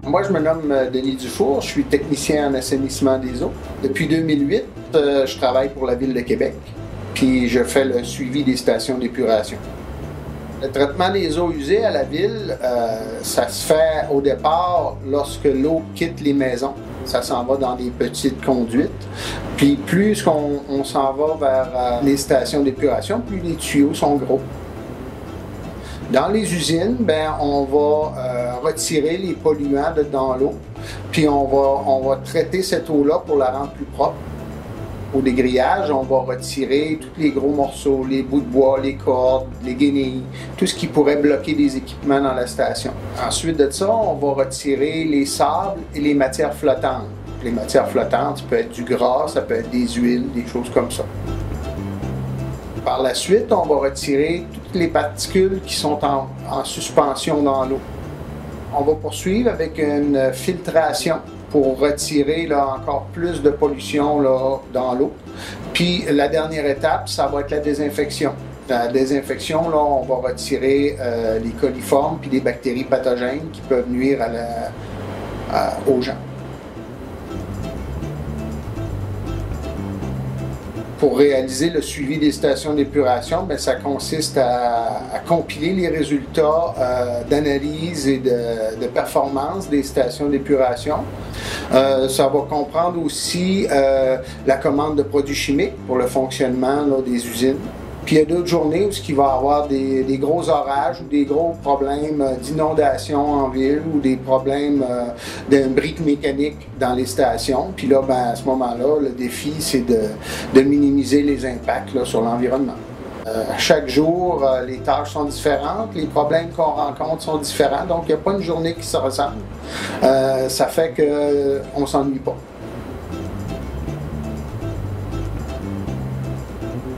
Moi, je me nomme Denis Dufour, je suis technicien en assainissement des eaux. Depuis 2008, je travaille pour la Ville de Québec, puis je fais le suivi des stations d'épuration. Le traitement des eaux usées à la Ville, ça se fait au départ lorsque l'eau quitte les maisons. Ça s'en va dans des petites conduites. Puis plus on s'en va vers les stations d'épuration, plus les tuyaux sont gros. Dans les usines, on va retirer les polluants dans l'eau, puis on va traiter cette eau-là pour la rendre plus propre. Au dégrillage, on va retirer tous les gros morceaux, les bouts de bois, les cordes, les guenilles, tout ce qui pourrait bloquer des équipements dans la station. Ensuite de ça, on va retirer les sables et les matières flottantes. Les matières flottantes, ça peut être du gras, ça peut être des huiles, des choses comme ça. Par la suite, on va retirer toutes les particules qui sont en suspension dans l'eau. On va poursuivre avec une filtration pour retirer encore plus de pollution dans l'eau. Puis la dernière étape, ça va être la désinfection. La désinfection, on va retirer les coliformes puis les bactéries pathogènes qui peuvent nuire aux gens. Pour réaliser le suivi des stations d'épuration, ça consiste à compiler les résultats d'analyse et de performance des stations d'épuration. Ça va comprendre aussi la commande de produits chimiques pour le fonctionnement des usines. Puis il y a d'autres journées où il va y avoir des gros orages ou des gros problèmes d'inondation en ville ou des problèmes d'un brique mécanique dans les stations. Puis là, à ce moment-là, le défi, c'est de minimiser les impacts sur l'environnement. Chaque jour, les tâches sont différentes, les problèmes qu'on rencontre sont différents, donc il n'y a pas une journée qui se ressemble. Ça fait qu'on ne s'ennuie pas.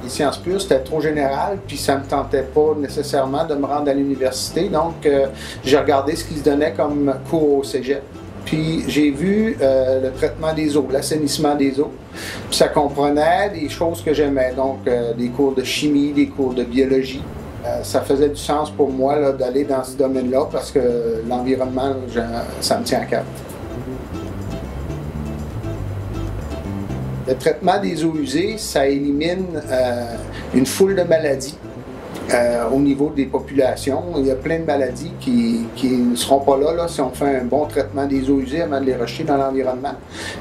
Sciences pures, c'était trop général, puis ça ne me tentait pas nécessairement de me rendre à l'université. Donc, j'ai regardé ce qui se donnait comme cours au cégep. Puis, j'ai vu le traitement des eaux, l'assainissement des eaux. Puis, ça comprenait des choses que j'aimais, donc des cours de chimie, des cours de biologie. Ça faisait du sens pour moi d'aller dans ce domaine-là parce que l'environnement, ça me tient à cœur. Le traitement des eaux usées, ça élimine une foule de maladies au niveau des populations. Il y a plein de maladies qui ne seront pas là si on fait un bon traitement des eaux usées avant de les rejeter dans l'environnement.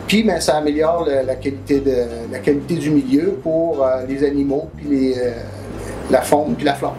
Puis ça améliore la qualité du milieu pour les animaux, puis la faune, puis la flore.